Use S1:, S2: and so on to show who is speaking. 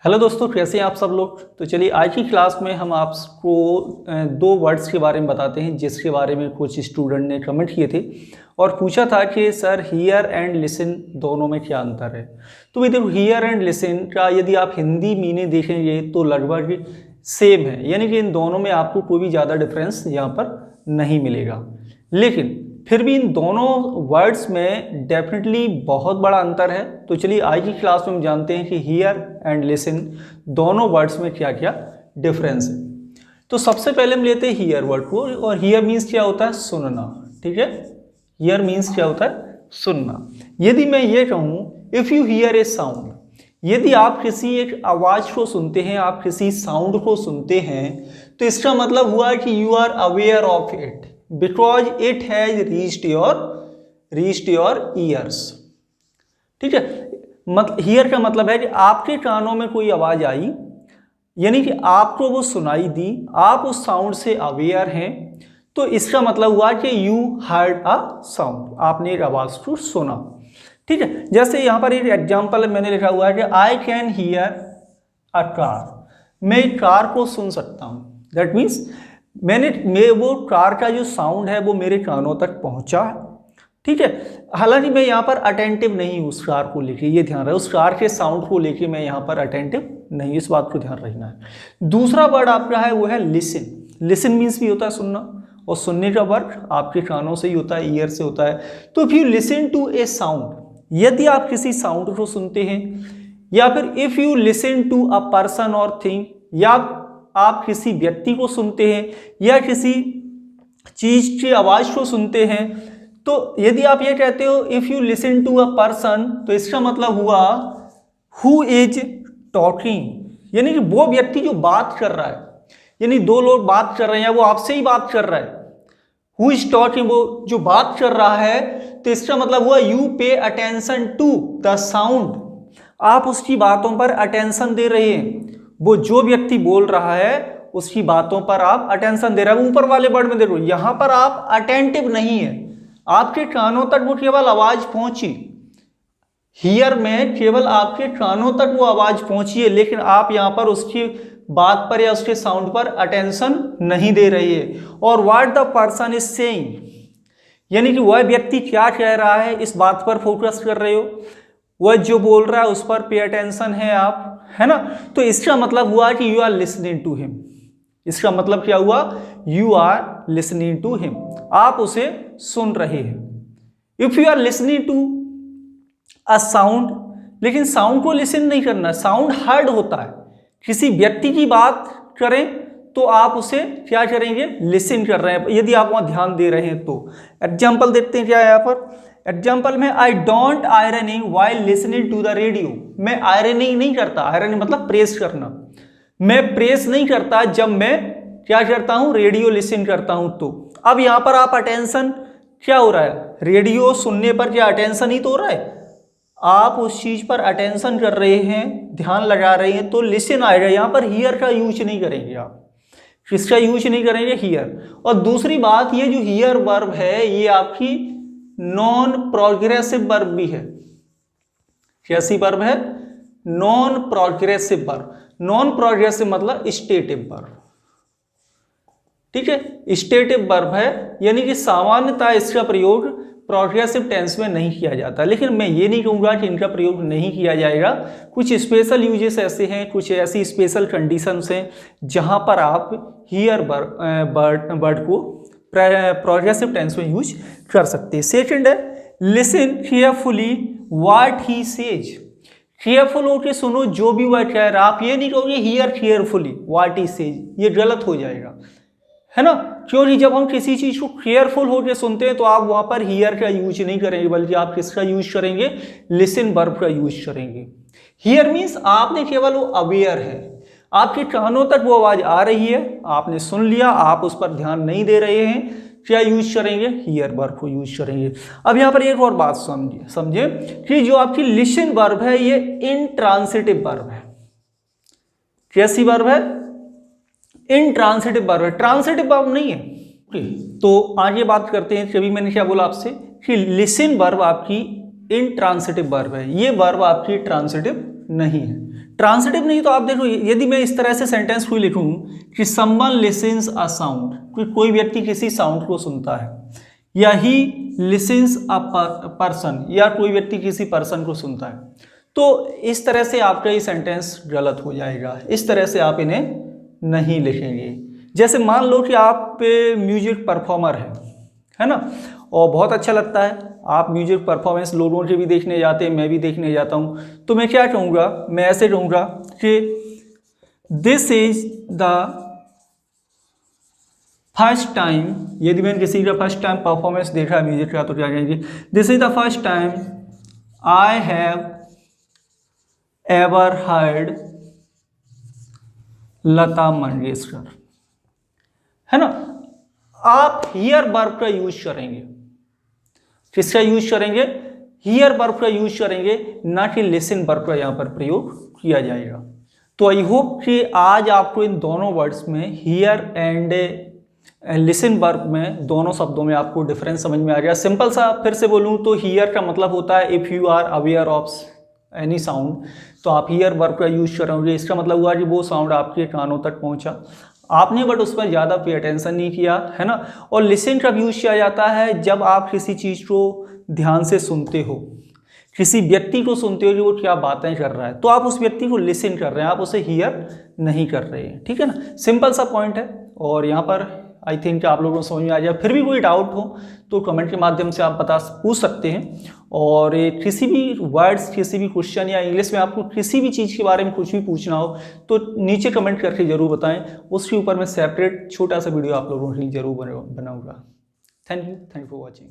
S1: Hello दोस्तों, कैसे हैं आप सब लोग। तो चलिए आज की क्लास में हम आपको दो वर्ड्स के बारे में बताते हैं जिसके बारे में कुछ स्टूडेंट ने कमेंट किए थे और पूछा था कि सर हियर एंड लिसन दोनों में क्या अंतर है। तो भाई देखो, हियर एंड लिसन का यदि आप हिंदी मीनिंग देखेंगे तो लगभग सेम है, यानी कि इन दोनों में आपको कोई भी ज़्यादा डिफरेंस यहाँ पर नहीं मिलेगा। लेकिन फिर भी इन दोनों वर्ड्स में डेफिनेटली बहुत बड़ा अंतर है। तो चलिए आज की क्लास में हम जानते हैं कि हियर एंड लिसन दोनों वर्ड्स में क्या क्या डिफरेंस है। तो सबसे पहले हम लेते हैं हियर वर्ड को, और हियर मीन्स क्या होता है, सुनना। ठीक है, हियर मीन्स क्या होता है, सुनना। यदि मैं ये कहूँ if you here A sound, यदि आप किसी एक आवाज़ को सुनते हैं, आप किसी साउंड को सुनते हैं, तो इसका मतलब हुआ कि you are aware of it because it has reached your ears. ठीक है, हियर का मतलब है कि आपके कानों में कोई आवाज़ आई, यानी कि आपको वो सुनाई दी, आप उस साउंड से अवेयर हैं, तो इसका मतलब हुआ कि यू हर्ड अ साउंड, आपने एक आवाज़ को सुना। ठीक है, जैसे यहाँ पर एक एग्जाम्पल मैंने लिखा हुआ है कि I can hear a car, मैं एक कार को सुन सकता हूँ। दैट मीन्स मैं वो कार का जो साउंड है वो मेरे कानों तक पहुँचा। ठीक है, हालांकि मैं यहाँ पर अटेंटिव नहीं हूँ उस कार को लेके, ये ध्यान रहे, उस कार के साउंड को लेके मैं यहाँ पर अटेंटिव नहीं, इस बात को ध्यान रखना है। दूसरा वर्ड आपका है वो है लिसन। लिसन मीन्स भी होता है सुनना, और सुनने का वर्ड आपके कानों से ही होता है, ईयर से होता है। तो if you listen to a sound, यदि आप किसी साउंड को सुनते हैं, या फिर if you listen to a person और थिंग, या आप किसी व्यक्ति को सुनते हैं या किसी चीज की आवाज को सुनते हैं, तो यदि आप ये कहते हो if you listen to a person, तो इसका मतलब हुआ हु इज टॉकिंग, यानी कि वो व्यक्ति जो बात कर रहा है, यानी दो लोग बात कर रहे हैं, वो आपसे ही बात कर रहा है। हु इज टॉकिंग, वो जो बात कर रहा है, तो इसका मतलब हुआ you pay attention to the sound, आप उसकी बातों पर अटेंशन दे रहे हैं। वो जो व्यक्ति बोल रहा है उसकी बातों पर आप अटेंशन दे रहे हैं। ऊपर वाले वर्ड में देखो, यहां पर आप अटेंटिव नहीं है, आपके कानों तक वो केवल आवाज पहुंची। हियर में केवल आपके कानों तक वो आवाज पहुंची है, लेकिन आप यहां पर उसकी बात पर या उसके साउंड पर अटेंशन नहीं दे रही है। और what the person is saying, यानी कि वह व्यक्ति क्या कह रहा है, इस बात पर फोकस कर रहे हो, वह जो बोल रहा है उस पर पे अटेंशन है आप, है ना। तो इसका मतलब हुआ कि you are listening to him. इसका मतलब क्या हुआ, you are listening to him, आप उसे सुन रहे हैं। If you are listening to a sound, लेकिन साउंड को लिसन नहीं करना, साउंड हर्ड होता है। किसी व्यक्ति की बात करें तो आप उसे क्या करेंगे, लिसन कर रहे हैं, यदि आप वहां ध्यान दे रहे हैं तो। एग्जाम्पल देखते हैं क्या है यहाँ पर। एग्जाम्पल में I don't ironing while listening to the radio, मैं आयरनिंग नहीं करता, आयरनिंग मतलब प्रेस करना, मैं प्रेस नहीं करता जब मैं क्या करता हूं, रेडियो लिसन करता हूं। तो अब यहां पर आप अटेंशन क्या हो रहा है, रेडियो सुनने पर क्या अटेंशन ही तो हो रहा है, आप उस चीज पर अटेंशन कर रहे हैं, ध्यान लगा रहे हैं, तो लिसन आएगा। यहां पर हियर का यूज नहीं करेंगे आप, किसका यूज नहीं करेंगे, हियर। और दूसरी बात, ये जो हियर वर्ब है ये आपकी नॉन प्रोग्रेसिव वर्ब भी है। कैसी वर्ब है, non progressive verb. Non progressive मतलब स्टेटिव वर्ब। ठीक है, स्टेटिव वर्ब है, यानी कि सामान्यतः इसका प्रयोग प्रोग्रेसिव टेंस में नहीं किया जाता, लेकिन मैं ये नहीं कहूँगा कि इनका प्रयोग नहीं किया जाएगा। कुछ स्पेशल यूजेस ऐसे हैं, कुछ ऐसी स्पेशल कंडीशंस हैं जहाँ पर आप हियर वर्ड को प्रोग्रेसिव टेंस में यूज कर सकते हैं। सेकंड है listen carefully what he says, careful होकर सुनो जो भी वह कह रहा है। आप ये नहीं कहोगे here carefully what he says, ये गलत हो जाएगा, है ना। क्योंकि जब हम किसी चीज को केयरफुल होकर सुनते हैं तो आप वहां पर हियर का यूज नहीं करेंगे, बल्कि आप किसका यूज करेंगे, लिसन वर्ब का यूज करेंगे। हियर मीन्स आपने केवल वो अवेयर है, आपके कानों तक वो आवाज आ रही है, आपने सुन लिया, आप उस पर ध्यान नहीं दे रहे हैं, क्या यूज करेंगे, हियर वर्ब को यूज करेंगे। अब यहाँ पर एक और बात समझे कि जो आपकी लिसन वर्ब है ये इंट्रांसिटिव वर्ब है। कैसी वर्ब है, इंट्रांसिटिव वर्ब है, ट्रांसिटिव वर्ब नहीं है। तो आगे बात करते हैं, कभी मैंने क्या बोला आपसे कि लिसन वर्ब आपकी इंट्रांसिटिव वर्ब है, ये वर्ब आपकी ट्रांसिटिव नहीं है। ट्रांसिटिव नहीं तो आप देखो, यदि मैं इस तरह से सेंटेंस को लिखूं कि समवन लिसन्स अ साउंड, कोई व्यक्ति किसी साउंड को सुनता है, या ही लिसन्स अ पर्सन, या कोई व्यक्ति किसी पर्सन को सुनता है, तो इस तरह से आपका ये सेंटेंस गलत हो जाएगा। इस तरह से आप इन्हें नहीं लिखेंगे। जैसे मान लो कि आप म्यूजिक परफॉर्मर है ना, और बहुत अच्छा लगता है, आप म्यूजिक परफॉर्मेंस लोगों के भी देखने जाते हैं, मैं भी देखने जाता हूँ, तो मैं क्या कहूँगा, मैं ऐसे कहूँगा कि this is the first time, यदि मैंने किसी का फर्स्ट टाइम परफॉर्मेंस देखा है म्यूजिक का, तो क्या कहेंगे, this is the first time I have ever heard Lata Mangeshkar, है ना। आप हियर वर्ब का यूज करेंगे, किसका यूज करेंगे, हियर वर्ब का यूज करेंगे, ना कि लिसन वर्ब का यहां पर प्रयोग किया जाएगा। तो आई होप कि आज आपको इन दोनों वर्ड्स में, हियर एंड लिसन वर्ब में, दोनों शब्दों में आपको डिफरेंस समझ में आ गया। सिंपल सा फिर से बोलूं तो हियर का मतलब होता है if you are aware of any sound, तो आप हियर वर्ब का यूज करोगे, इसका मतलब हुआ कि वो साउंड आपके कानों तक पहुंचा, आपने बट उस पर ज़्यादा पे अटेंशन नहीं किया, है ना। और लिसन कब यूज किया जाता है, जब आप किसी चीज़ को ध्यान से सुनते हो, किसी व्यक्ति को सुनते हो कि वो क्या बातें कर रहा है, तो आप उस व्यक्ति को लिसन कर रहे हैं, आप उसे हियर नहीं कर रहे हैं, ठीक है ना। सिंपल सा पॉइंट है, और यहाँ पर आई थिंक आप लोगों को समझ में आ जाए। फिर भी कोई डाउट हो तो कमेंट के माध्यम से आप पूछ सकते हैं, और किसी भी वर्ड्स, किसी भी क्वेश्चन या इंग्लिश में आपको किसी भी चीज़ के बारे में कुछ भी पूछना हो तो नीचे कमेंट करके ज़रूर बताएं, उसके ऊपर मैं सेपरेट छोटा सा वीडियो आप लोगों के लिए ज़रूर बनाऊंगा। Thank you for watching.